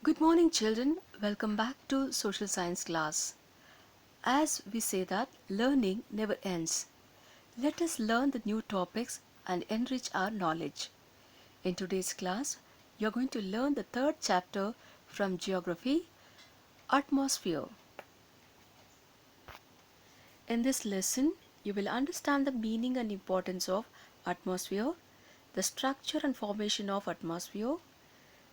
Good morning, children. Welcome back to social science class. As we say that learning never ends, let us learn the new topics and enrich our knowledge. In today's class, you are going to learn the third chapter from Geography, Atmosphere. In this lesson, you will understand the meaning and importance of atmosphere, the structure and formation of atmosphere,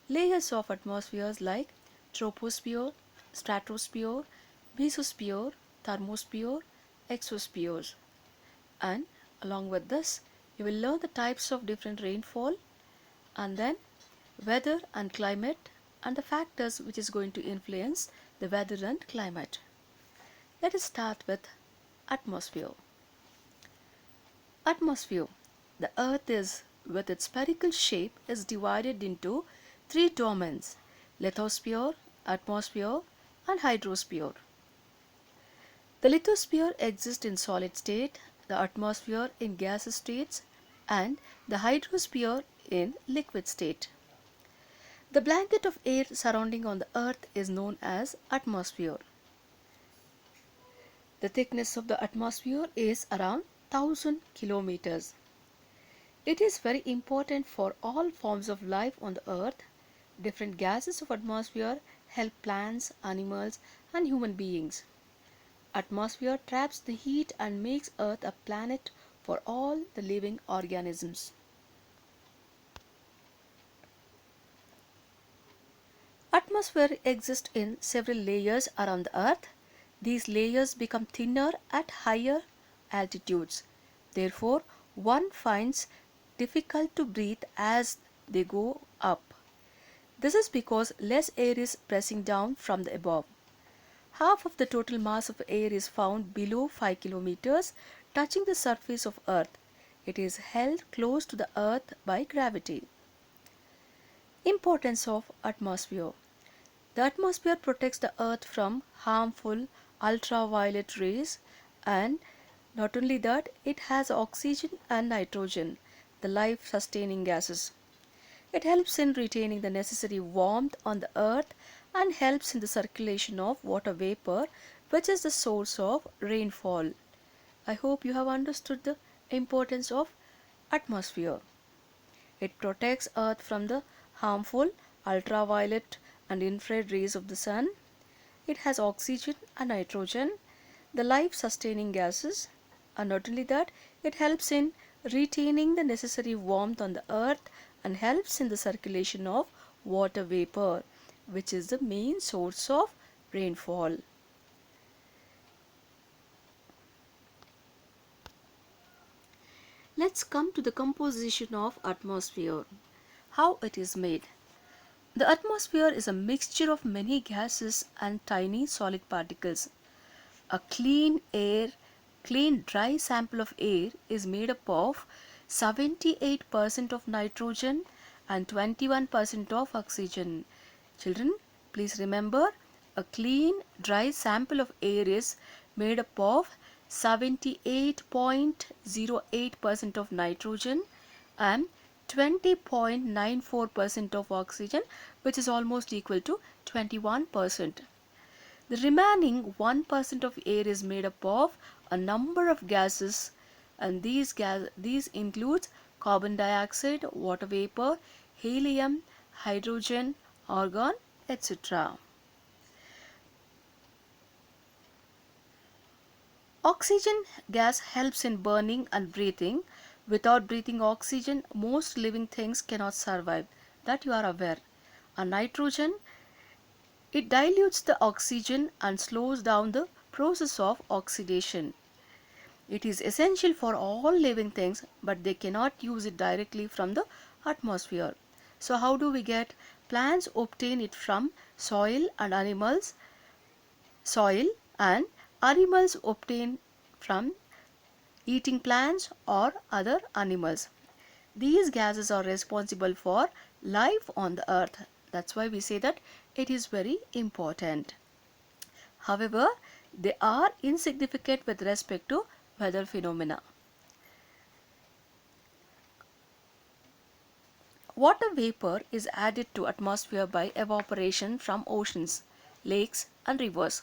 layers of atmospheres like troposphere, stratosphere, mesosphere, thermosphere, exospheres. And along with this, you will learn the types of different rainfall and then weather and climate and the factors which is going to influence the weather and climate. Let us start with atmosphere. Atmosphere. The earth is with its spherical shape is divided into three domains: lithosphere, atmosphere and hydrosphere. The lithosphere exists in solid state, the atmosphere in gaseous states and the hydrosphere in liquid state. The blanket of air surrounding on the earth is known as atmosphere. The thickness of the atmosphere is around 1000 kilometers. It is very important for all forms of life on the earth. Different gases of atmosphere help plants, animals and human beings. Atmosphere traps the heat and makes earth a planet for all the living organisms. Atmosphere exists in several layers around the earth. These layers become thinner at higher altitudes. Therefore, one finds difficult to breathe as they go up. This is because less air is pressing down from the above. Half of the total mass of air is found below 5 kilometers, touching the surface of earth. It is held close to the earth by gravity. Importance of atmosphere. The atmosphere protects the earth from harmful ultraviolet rays, and not only that, it has oxygen and nitrogen, the life sustaining gases. It helps in retaining the necessary warmth on the earth and helps in the circulation of water vapor, which is the source of rainfall. I hope you have understood the importance of atmosphere. It protects earth from the harmful ultraviolet and infrared rays of the sun. It has oxygen and nitrogen, the life sustaining gases, and not only that, it helps in retaining the necessary warmth on the earth and helps in the circulation of water vapor, which is the main source of rainfall. Let's come to the composition of atmosphere. How it is made. The atmosphere is a mixture of many gases and tiny solid particles. A clean dry sample of air is made up of 78% of nitrogen and 21% of oxygen. Children, please remember, a clean dry sample of air is made up of 78.08% of nitrogen and 20.94% of oxygen, which is almost equal to 21%. The remaining 1% of air is made up of a number of gases, and these include carbon dioxide, water vapor, helium, hydrogen, argon, etc. Oxygen gas helps in burning and breathing. Without breathing oxygen, most living things cannot survive. That you are aware. And nitrogen, it dilutes the oxygen and slows down the process of oxidation. It is essential for all living things, but they cannot use it directly from the atmosphere. So how do we get? Plants obtain it from soil and animals obtain from eating plants or other animals. These gases are responsible for life on the earth. That's why we say that it is very important. However, they are insignificant with respect to weather phenomena. Water vapor is added to atmosphere by evaporation from oceans, lakes and rivers,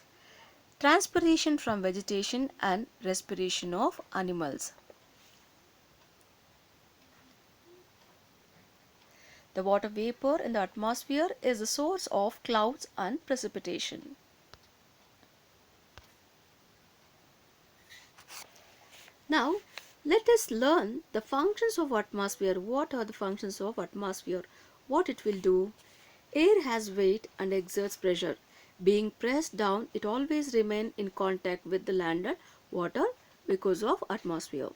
transpiration from vegetation and respiration of animals. The water vapor in the atmosphere is the source of clouds and precipitation. Now, let us learn the functions of atmosphere. What are the functions of atmosphere? What it will do? Air has weight and exerts pressure. Being pressed down, it always remains in contact with the land and water because of atmosphere.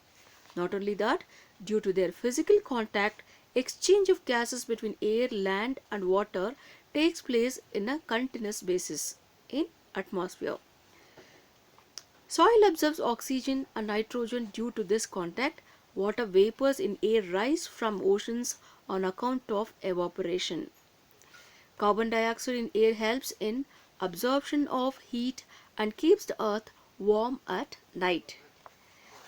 Not only that, due to their physical contact, exchange of gases between air, land and water takes place in a continuous basis in atmosphere. Soil absorbs oxygen and nitrogen due to this contact. Water vapors in air rise from oceans on account of evaporation. Carbon dioxide in air helps in absorption of heat and keeps the earth warm at night.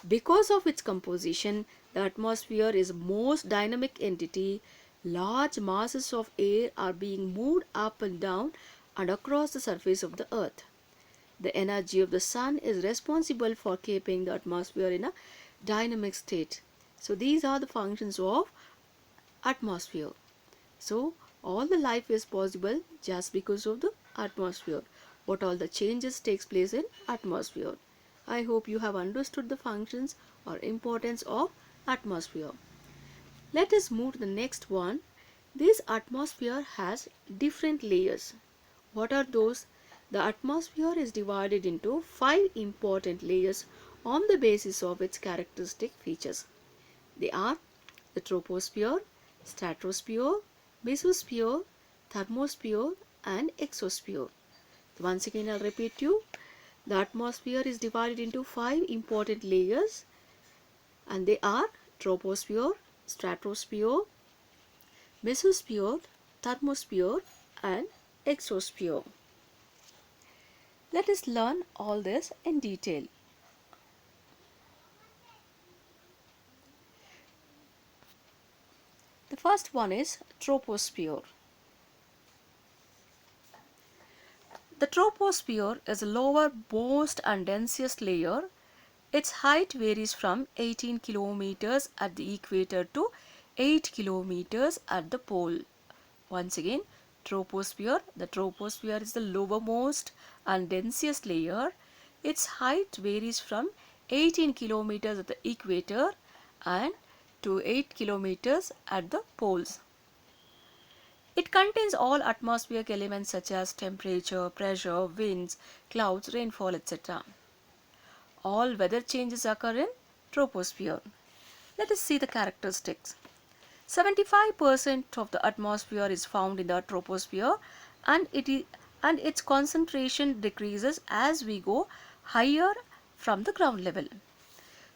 Because of its composition, the atmosphere is the most dynamic entity. Large masses of air are being moved up and down and across the surface of the earth. The energy of the sun is responsible for keeping the atmosphere in a dynamic state. So these are the functions of atmosphere. So all the life is possible just because of the atmosphere. What all the changes takes place in atmosphere. I hope you have understood the functions or importance of atmosphere. Let us move to the next one. This atmosphere has different layers. What are those? The atmosphere is divided into 5 important layers on the basis of its characteristic features. They are the troposphere, stratosphere, mesosphere, thermosphere and exosphere. Once again I'll repeat you. The atmosphere is divided into 5 important layers and they are troposphere, stratosphere, mesosphere, thermosphere and exosphere. Let us learn all this in detail. The first one is troposphere. The troposphere is the lowermost and densest layer. Its height varies from 18 kilometers at the equator to 8 kilometers at the pole. Once again, troposphere. The troposphere is the lowermost and densest layer. Its height varies from 18 kilometers at the equator and to 8 kilometers at the poles. It contains all atmospheric elements such as temperature, pressure, winds, clouds, rainfall, etc. All weather changes occur in troposphere. Let us see the characteristics. 75% of the atmosphere is found in the troposphere and its concentration decreases as we go higher from the ground level.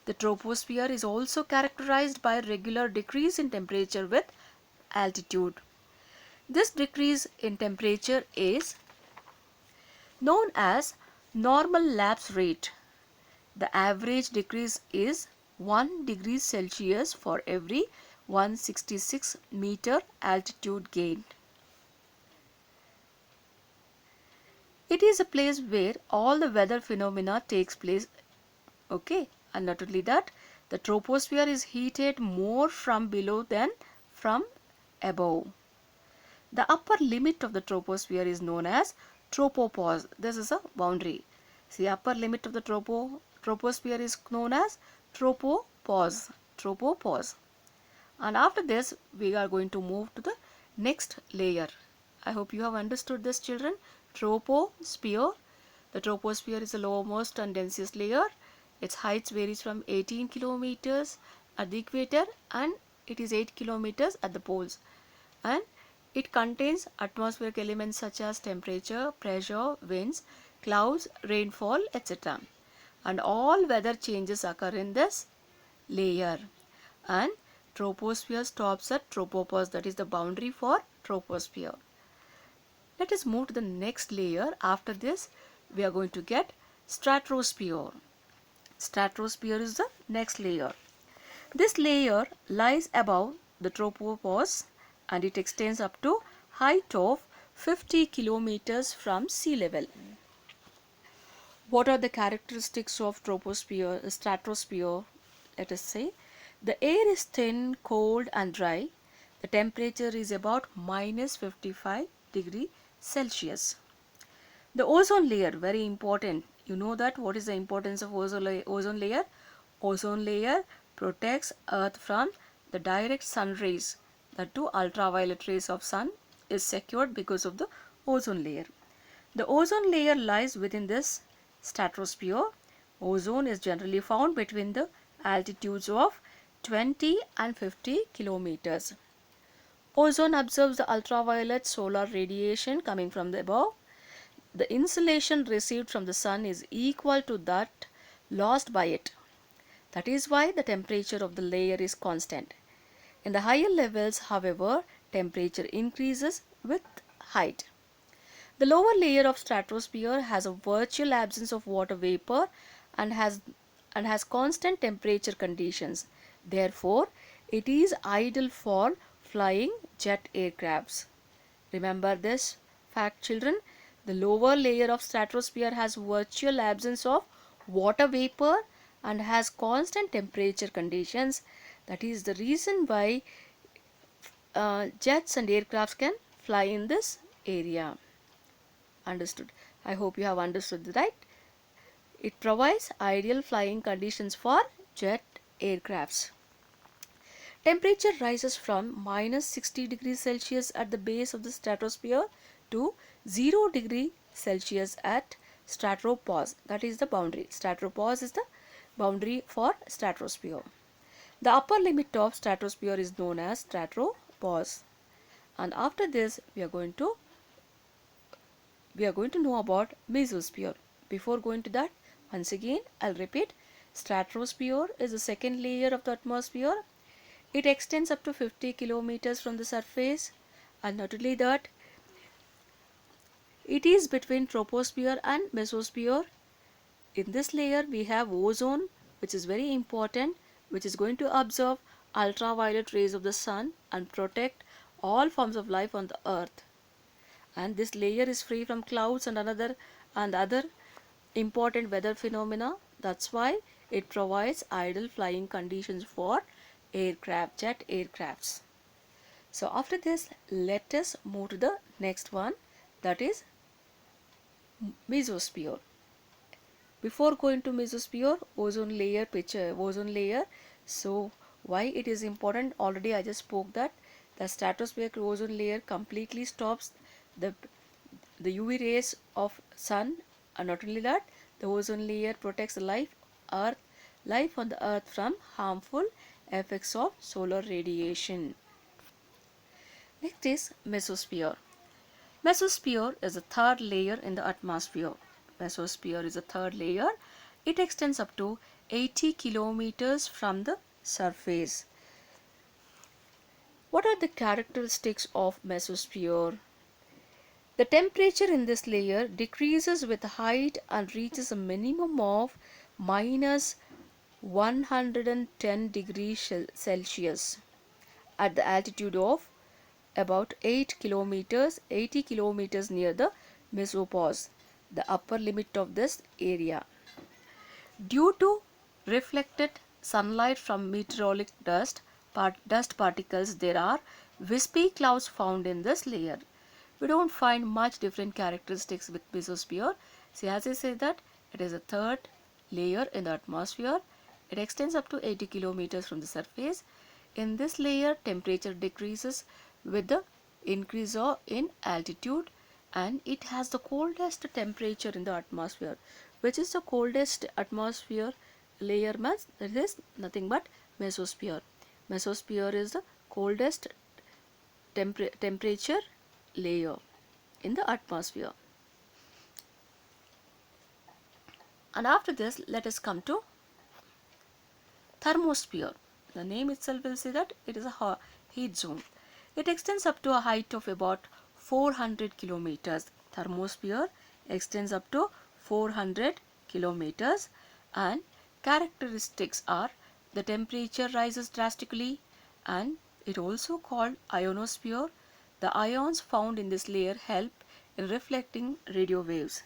The troposphere is also characterized by a regular decrease in temperature with altitude. This decrease in temperature is known as normal lapse rate. The average decrease is 1 degree Celsius for every 166 meter altitude gained. It is a place where all the weather phenomena takes place. Okay, and not only that, the troposphere is heated more from below than from above. The upper limit of the troposphere is known as tropopause. This is a boundary. See, upper limit of the troposphere is known as tropopause. Tropopause. And after this, we are going to move to the next layer. I hope you have understood this, children. Troposphere. The troposphere is the lowermost and densest layer. Its height varies from 18 kilometers at the equator and it is 8 kilometers at the poles. And it contains atmospheric elements such as temperature, pressure, winds, clouds, rainfall, etc. And all weather changes occur in this layer. And troposphere stops at tropopause, that is the boundary for troposphere. Let us move to the next layer. After this, we are going to get stratosphere. Stratosphere is the next layer. This layer lies above the tropopause and it extends up to height of 50 kilometers from sea level. What are the characteristics of troposphere, stratosphere? Let us say the air is thin, cold and dry. The temperature is about minus 55 degree Celsius. The ozone layer, very important. You know that what is the importance of ozone layer? Ozone layer protects Earth from the direct sun rays. The two ultraviolet rays of sun is secured because of the ozone layer. The ozone layer lies within this stratosphere. Ozone is generally found between the altitudes of 20 and 50 kilometers. Ozone absorbs the ultraviolet solar radiation coming from the above. The insulation received from the sun is equal to that lost by it. That is why the temperature of the layer is constant. In the higher levels, however, temperature increases with height. The lower layer of stratosphere has a virtual absence of water vapor and has constant temperature conditions. Therefore, it is ideal for flying jet aircrafts. Remember this fact, children. The lower layer of stratosphere has virtual absence of water vapor and has constant temperature conditions. That is the reason why jets and aircrafts can fly in this area. Understood? I hope you have understood, right? It provides ideal flying conditions for jet aircrafts. Temperature rises from minus 60 degrees Celsius at the base of the stratosphere to 0 degree Celsius at stratopause. That is the boundary. Stratopause is the boundary for stratosphere. The upper limit of stratosphere is known as stratopause. And after this, we are going to know about mesosphere. Before going to that, once again I'll repeat, stratosphere is the second layer of the atmosphere. It extends up to 50 kilometers from the surface, and not only that, it is between troposphere and mesosphere. In this layer we have ozone, which is very important, which is going to absorb ultraviolet rays of the sun and protect all forms of life on the earth. And this layer is free from clouds and other important weather phenomena. That's why it provides ideal flying conditions for jet aircrafts. So after this, let us move to the next one, that is mesosphere. Before going to mesosphere, ozone layer. So why it is important? Already I just spoke that the stratospheric ozone layer completely stops the UV rays of sun, and not only that, the ozone layer protects life on the earth from harmful effects of solar radiation. Next is mesosphere. Mesosphere is the third layer in the atmosphere. Mesosphere is the third layer. It extends up to 80 kilometers from the surface. What are the characteristics of mesosphere? The temperature in this layer decreases with height and reaches a minimum of minus 110 degrees Celsius at the altitude of about 80 kilometers near the mesopause, the upper limit of this area. Due to reflected sunlight from meteoric dust particles, there are wispy clouds found in this layer. We don't find much different characteristics with mesosphere. See, as I said that it is a third layer in the atmosphere. It extends up to 80 kilometers from the surface. In this layer, temperature decreases with the increase in altitude, and it has the coldest temperature in the atmosphere. Which is the coldest atmosphere layer mass? That is nothing but mesosphere. Mesosphere is the coldest temperature layer in the atmosphere. And after this, let us come to thermosphere. The name itself will say that it is a heat zone. It extends up to a height of about 400 kilometers. Thermosphere extends up to 400 kilometers, and characteristics are the temperature rises drastically and it also called ionosphere. The ions found in this layer help in reflecting radio waves.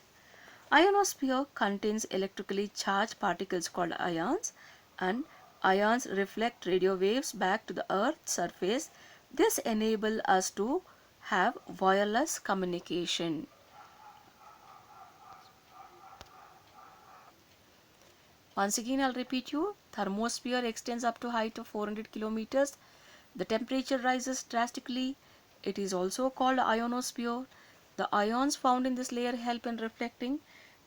Ionosphere contains electrically charged particles called ions, and ions reflect radio waves back to the Earth's surface. This enables us to have wireless communication. Once again, I'll repeat you. Thermosphere extends up to a height of 400 kilometers. The temperature rises drastically. It is also called ionosphere. The ions found in this layer help in reflecting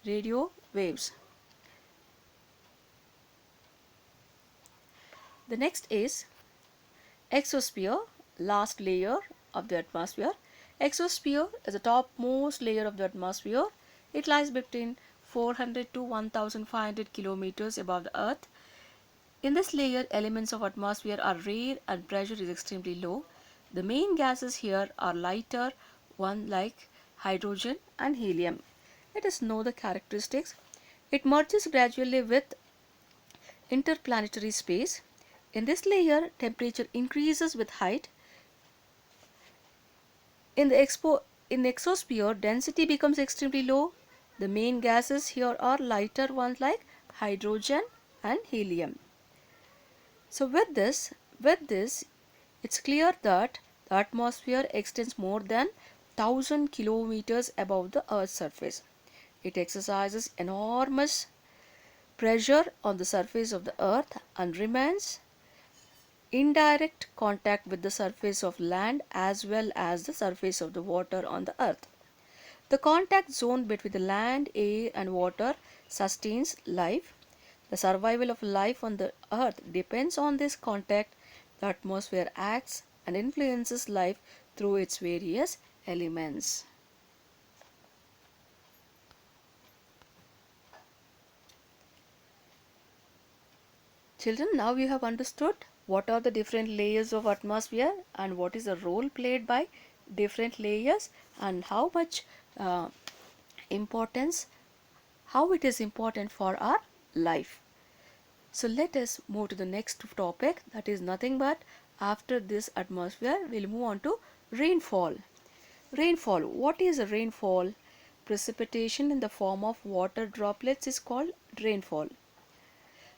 radio waves. The next is exosphere, last layer of the atmosphere. Exosphere is the topmost layer of the atmosphere. It lies between 400 to 1500 kilometers above the earth. In this layer, elements of atmosphere are rare and pressure is extremely low. The main gases here are lighter ones like hydrogen and helium. Let us know the characteristics. It merges gradually with interplanetary space. In this layer, temperature increases with height. In the exosphere, density becomes extremely low. The main gases here are lighter ones like hydrogen and helium. So with this, it's clear that the atmosphere extends more than 1000 kilometers above the Earth's surface. It exercises enormous pressure on the surface of the Earth and remains indirect contact with the surface of land as well as the surface of the water on the Earth. The contact zone between the land, air and water sustains life. The survival of life on the earth depends on this contact. The atmosphere acts and influences life through its various elements. Children, now you have understood what are the different layers of atmosphere and what is the role played by different layers and how much importance, how it is important for our life. So let us move to the next topic, that is nothing but after this atmosphere we'll move on to rainfall. Rainfall. What is a rainfall? Precipitation in the form of water droplets is called rainfall.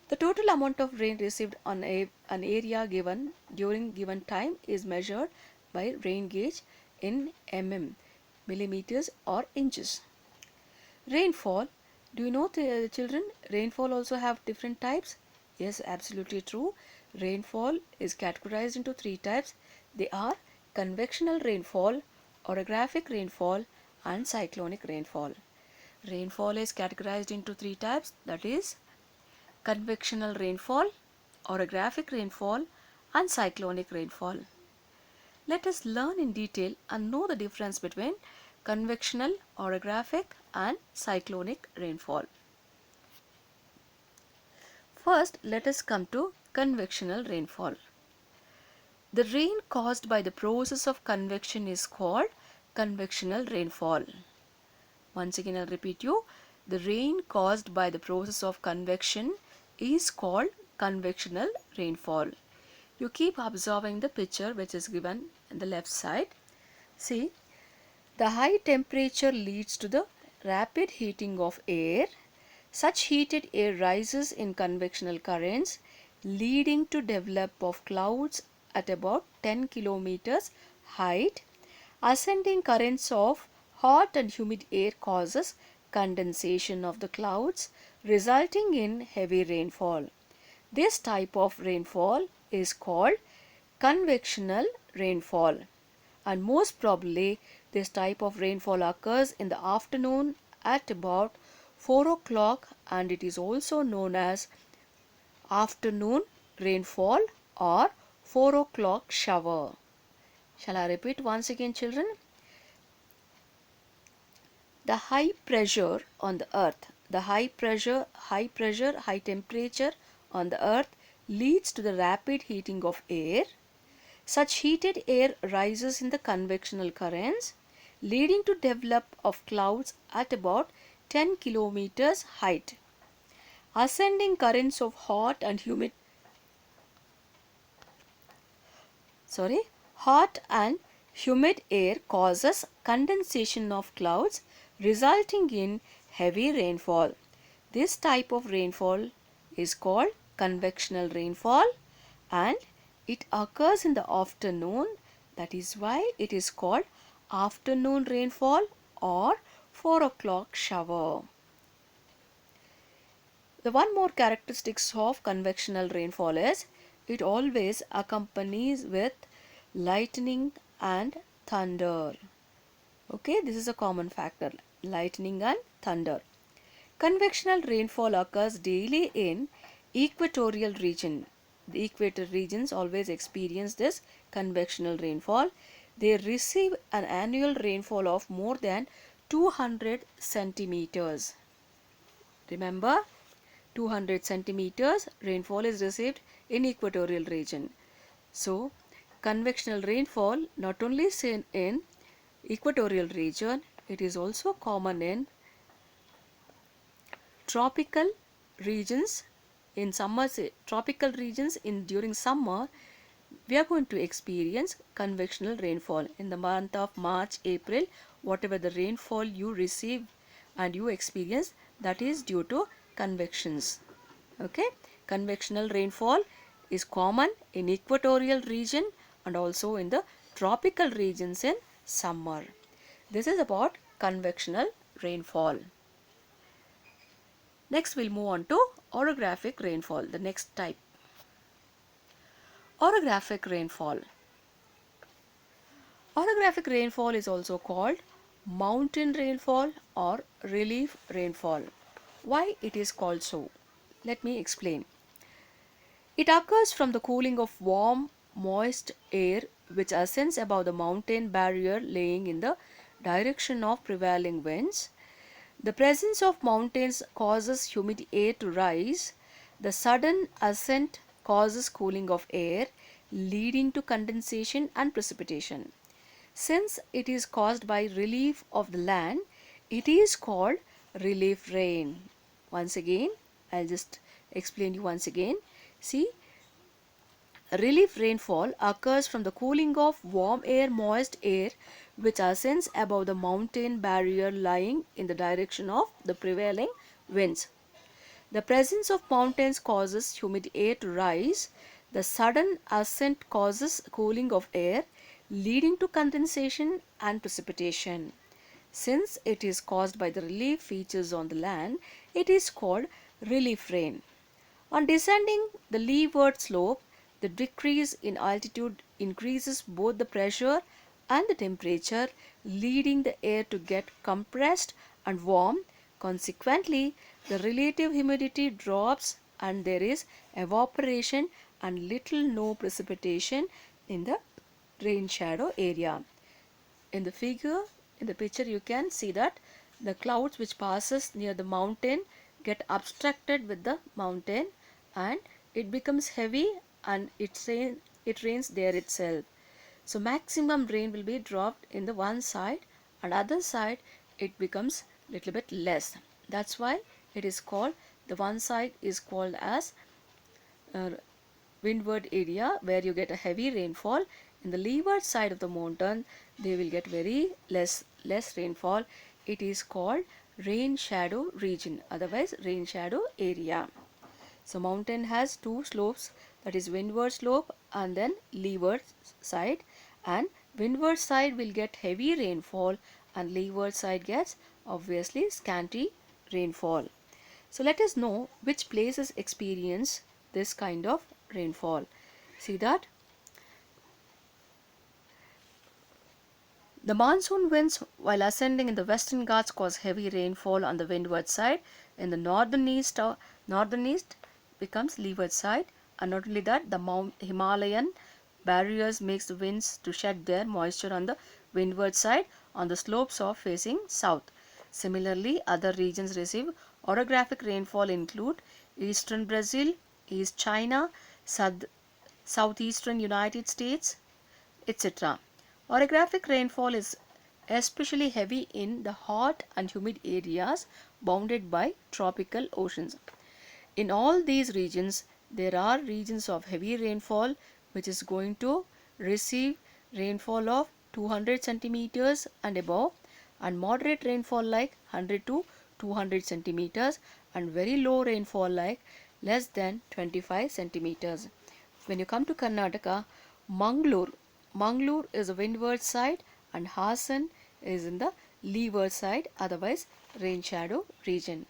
The total amount of rain received on an area given during given time is measured by rain gauge in millimeters or inches. Rainfall. Do you know, children, rainfall also have different types? Yes, absolutely true. Rainfall is categorized into three types. They are convectional rainfall, orographic rainfall and cyclonic rainfall. Rainfall is categorized into three types, that is convectional rainfall, orographic rainfall and cyclonic rainfall. Let us learn in detail and know the difference between convectional, orographic and cyclonic rainfall. First, let us come to convectional rainfall. The rain caused by the process of convection is called convectional rainfall. Once again, I'll repeat you. The rain caused by the process of convection is called convectional rainfall. You keep observing the picture which is given in the left side. See, the high temperature leads to the rapid heating of air. Such heated air rises in convectional currents, leading to develop of clouds at about 10 kilometers height. Ascending currents of hot and humid air causes condensation of the clouds, resulting in heavy rainfall. This type of rainfall is called convectional rainfall, and most probably this type of rainfall occurs in the afternoon at about 4 o'clock, and it is also known as afternoon rainfall or 4 o'clock shower. Shall I repeat once again, children? The high pressure on the earth, the high temperature on the earth leads to the rapid heating of air. Such heated air rises in the convectional currents, leading to develop of clouds at about 10 kilometers height. Ascending currents of hot and humid hot and humid air causes condensation of clouds resulting in heavy rainfall. This type of rainfall is called convectional rainfall and it occurs in the afternoon. That is why it is called afternoon rainfall or 4 o'clock shower. The one more characteristics of convectional rainfall is it always accompanies with lightning and thunder. Okay, this is a common factor, lightning and thunder. Convectional rainfall occurs daily in equatorial region. The equator regions always experience this convectional rainfall. They receive an annual rainfall of more than 200 centimeters. Remember, 200 centimeters rainfall is received in equatorial region. So, convectional rainfall not only seen in equatorial region, it is also common in tropical regions. In summer, tropical regions during summer, we are going to experience convectional rainfall. In the month of March, April, whatever the rainfall you receive and you experience, that is due to convections. Okay, convectional rainfall is common in equatorial region and also in the tropical regions in summer. This is about convectional rainfall. Next we'll move on to orographic rainfall, the next type. Orographic rainfall. Orographic rainfall is also called mountain rainfall or relief rainfall. Why it is called so? Let me explain. It occurs from the cooling of warm, moist air which ascends above the mountain barrier lying in the direction of prevailing winds. The presence of mountains causes humid air to rise. The sudden ascent causes cooling of air, leading to condensation and precipitation. Since it is caused by relief of the land, it is called relief rain. Once again, I'll just explain you once again. See, relief rainfall occurs from the cooling of warm air, moist air, which ascends above the mountain barrier lying in the direction of the prevailing winds. The presence of mountains causes humid air to rise. The sudden ascent causes cooling of air, leading to condensation and precipitation. Since it is caused by the relief features on the land, it is called relief rain. On descending the leeward slope, the decrease in altitude increases both the pressure and the temperature, leading the air to get compressed and warm. Consequently, the relative humidity drops and there is evaporation and little no precipitation in the rain shadow area. In the figure, in the picture, you can see that the clouds which passes near the mountain get obstructed with the mountain and it becomes heavy and it rains there itself. So maximum rain will be dropped in the one side and other side it becomes little bit less. That's why it is called, the one side is called as windward area where you get a heavy rainfall. In the leeward side of the mountain they will get very less rainfall. It is called rain shadow region, otherwise rain shadow area. So mountain has two slopes, that is windward slope and then leeward side, and windward side will get heavy rainfall and leeward side gets obviously scanty rainfall. So let us know which places experience this kind of rainfall. See that the monsoon winds while ascending in the western Ghats cause heavy rainfall on the windward side. In the northeast becomes leeward side, and not only that, the Himalayan barriers makes the winds to shed their moisture on the windward side on the slopes of facing south. Similarly, other regions receive orographic rainfall include eastern Brazil, East China, southeastern United States, etc. Orographic rainfall is especially heavy in the hot and humid areas bounded by tropical oceans. In all these regions, there are regions of heavy rainfall which is going to receive rainfall of 200 centimeters and above, and moderate rainfall like 100 to 200 centimeters, and very low rainfall like less than 25 centimeters. When you come to Karnataka, Mangalore is the windward side and Hassan is in the leeward side, otherwise rain shadow region.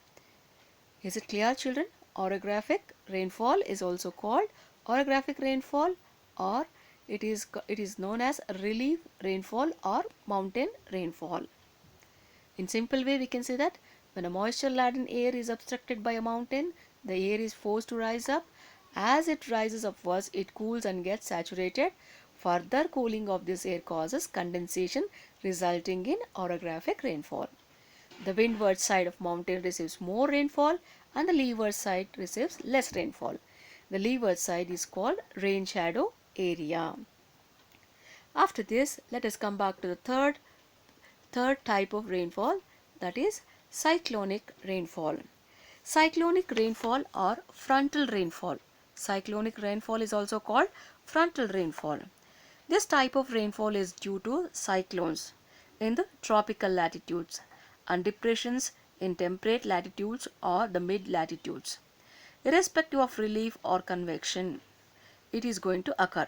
Is it clear, children? Orographic rainfall is also called orographic rainfall, or it is known as relief rainfall or mountain rainfall. In simple way, we can say that when a moisture laden air is obstructed by a mountain, the air is forced to rise up. As it rises upwards, it cools and gets saturated. Further cooling of this air causes condensation, resulting in orographic rainfall. The windward side of mountain receives more rainfall and the leeward side receives less rainfall. The leeward side is called rain shadow area. After this, let us come back to the third type of rainfall, that is cyclonic rainfall. Cyclonic rainfall or frontal rainfall. Cyclonic rainfall is also called frontal rainfall. This type of rainfall is due to cyclones in the tropical latitudes and depressions in temperate latitudes or the mid latitudes. Irrespective of relief or convection, it is going to occur.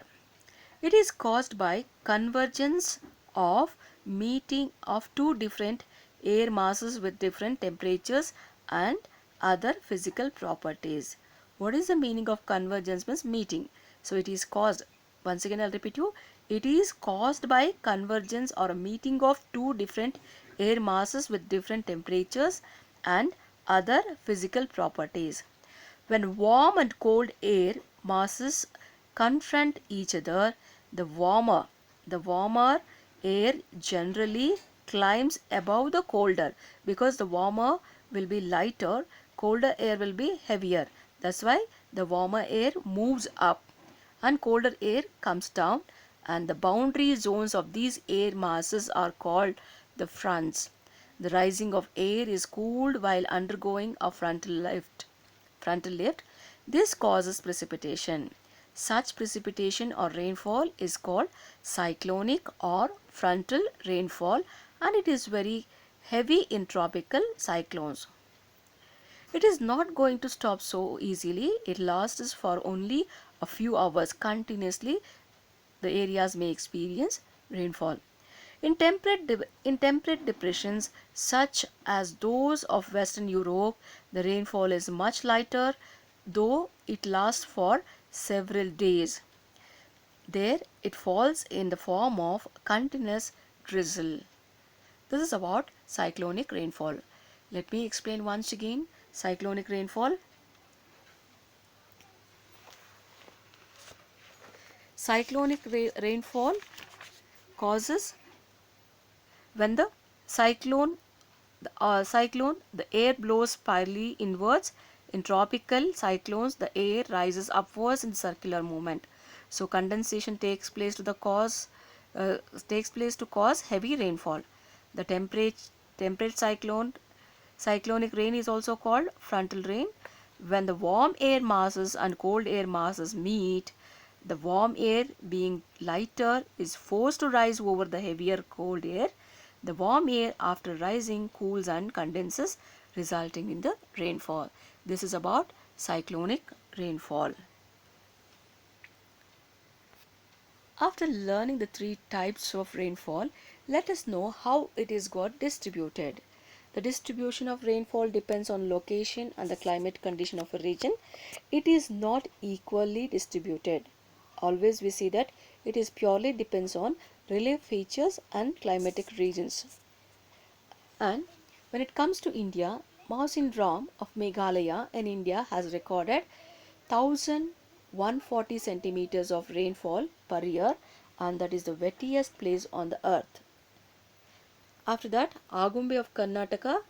It is caused by convergence of meeting of two different air masses with different temperatures and other physical properties. What is the meaning of convergence? Means meeting. So it is caused, once again I'll repeat you, it is caused by convergence or a meeting of two different air masses with different temperatures and other physical properties. When warm and cold air masses confront each other, the warmer air generally climbs above the colder, because the warmer will be lighter, colder air will be heavier. That's why the warmer air moves up and colder air comes down, and the boundary zones of these air masses are called the fronts. The rising of air is cooled while undergoing a frontal lift. This causes precipitation. Such precipitation or rainfall is called cyclonic or frontal rainfall, and it is very heavy in tropical cyclones. It is not going to stop so easily. It lasts for only a few hours continuously. The areas may experience rainfall. In temperate depressions such as those of Western Europe, the rainfall is much lighter, though it lasts for several days. There it falls in the form of continuous drizzle. This is about cyclonic rainfall. Let me explain once again cyclonic rainfall. Cyclonic rainfall causes when the the air blows spirally inwards. In tropical cyclones, the air rises upwards in circular movement. So condensation takes place to cause heavy rainfall. The temperate cyclonic rain is also called frontal rain. When the warm air masses and cold air masses meet, the warm air, being lighter, is forced to rise over the heavier cold air. The warm air after rising cools and condenses, resulting in the rainfall. This is about cyclonic rainfall. After learning the three types of rainfall, let us know how it is got distributed. The distribution of rainfall depends on location and the climate condition of a region. It is not equally distributed. Always we see that it is purely depends on relief features and climatic regions. And when it comes to India, Mawsynram of Meghalaya in India has recorded 1140 centimeters of rainfall per year, and that is the wettest place on the earth. After that, Agumbe of Karnataka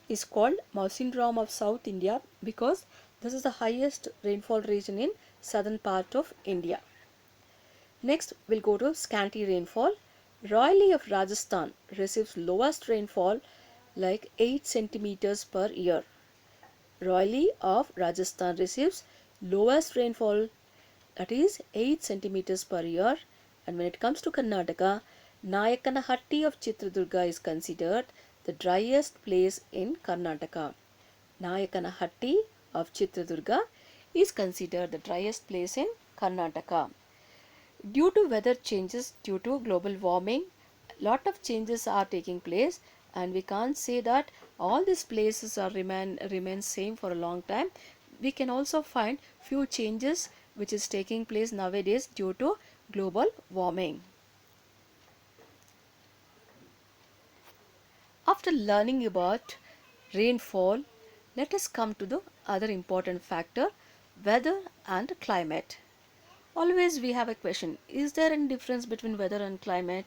is called Mawsynram of South India because this is the highest rainfall region in southern part of India. Next, we'll go to scanty rainfall. Royali of Rajasthan receives lowest rainfall like 8 centimeters per year. Royali of Rajasthan receives lowest rainfall, that is 8 centimeters per year, And when it comes to Karnataka, Nayakanahatti of Chitradurga is considered the driest place in Karnataka. Nayakanahatti of Chitradurga is considered the driest place in Karnataka. Due to weather changes, due to global warming, lot of changes are taking place, and we can't say that all these places are remain same for a long time. We can also find few changes which is taking place nowadays due to global warming. After learning about rainfall, let us come to the other important factor, weather and climate. Always we have a question, is there any difference between weather and climate?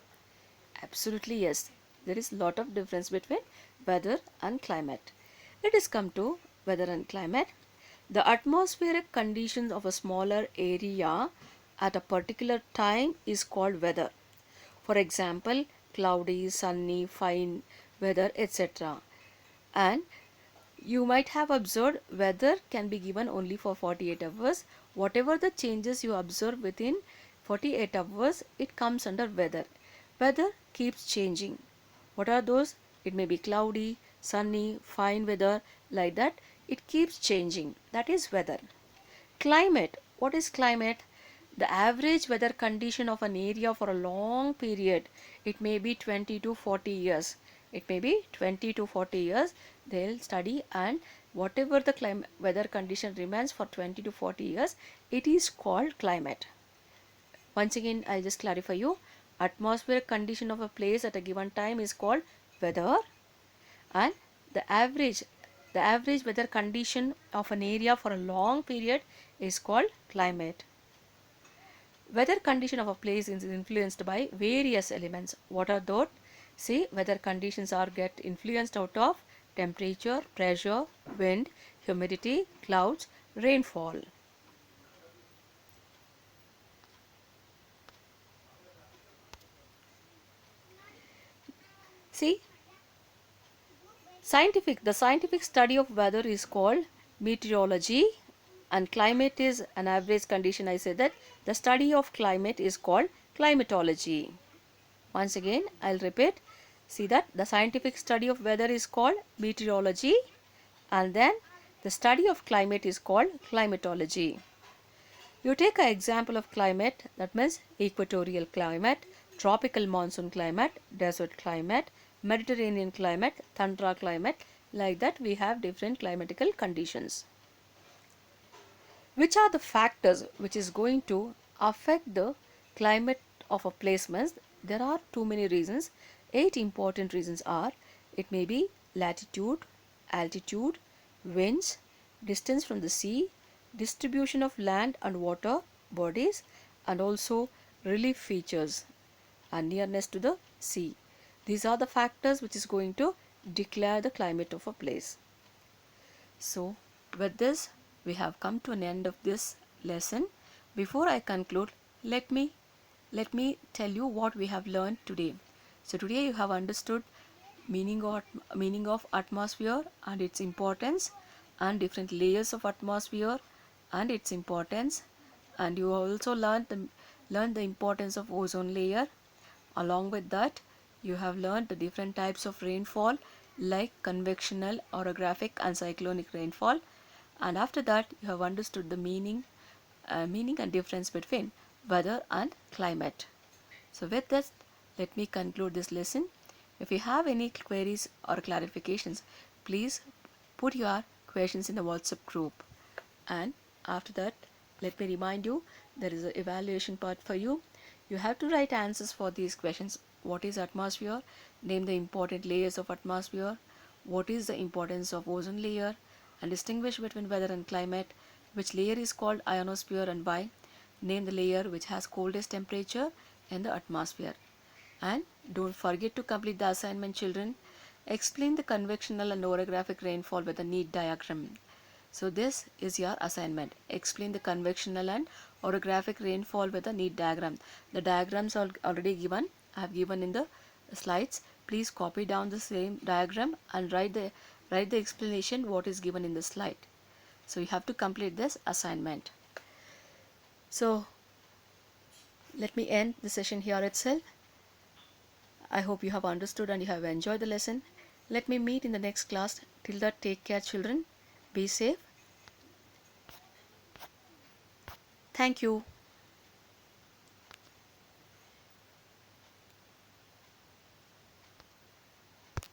Absolutely yes, there is lot of difference between weather and climate. Let us come to weather and climate. The atmospheric conditions of a smaller area at a particular time is called weather. For example, cloudy, sunny, fine weather, etc. And you might have observed weather can be given only for 48 hours. Whatever the changes you observe within 48 hours, it comes under weather. Weather keeps changing. What are those? It may be cloudy, sunny, fine weather, like that. It keeps changing. That is weather. Climate. What is climate? The average weather condition of an area for a long period. It may be 20 to 40 years. It may be 20 to 40 years. They'll study, and whatever the weather condition remains for 20 to 40 years, it is called climate. Once again, I'll just clarify you. Atmospheric condition of a place at a given time is called weather, and the average the average weather condition of an area for a long period is called climate. Weather condition of a place is influenced by various elements. What are those? See, weather conditions are get influenced out of temperature, pressure, wind, humidity, clouds, rainfall. See, the scientific study of weather is called meteorology, and climate is an average condition. I said that the study of climate is called climatology. Once again, I'll repeat. See that the scientific study of weather is called meteorology, and then the study of climate is called climatology. You take an example of climate, that means equatorial climate, tropical monsoon climate, desert climate, Mediterranean climate, tundra climate. Like that we have different climatical conditions. Which are the factors which is going to affect the climate of a place? Means there are too many reasons. 8 important reasons are: it may be latitude, altitude, winds, distance from the sea, distribution of land and water bodies, and also relief features and nearness to the sea. These are the factors which is going to declare the climate of a place. So with this, we have come to an end of this lesson. Before I conclude, let me tell you what we have learned today. So today you have understood meaning of atmosphere and its importance, and different layers of atmosphere and its importance, and you also learned the importance of ozone layer. Along with that, you have learned the different types of rainfall, like convectional, orographic and cyclonic rainfall. And after that, you have understood the meaning and difference between weather and climate. So with this, let me conclude this lesson. If you have any queries or clarifications, please put your questions in the WhatsApp group. And after that, let me remind you, there is an evaluation part for you. You have to write answers for these questions. What is atmosphere? Name the important layers of atmosphere. What is the importance of ozone layer? And distinguish between weather and climate. Which layer is called ionosphere and why? Name the layer which has coldest temperature in the atmosphere. And don't forget to complete the assignment, children. Explain the convectional and orographic rainfall with a neat diagram. So this is your assignment. Explain the convectional and orographic rainfall with a neat diagram. The diagrams are already given. I have given in the slides. Please copy down the same diagram and write the explanation what is given in the slide. So you have to complete this assignment. So Let me end the session here itself. I hope you have understood and you have enjoyed the lesson. Let me meet in the next class. Till that, take care, children. Be safe. Thank you.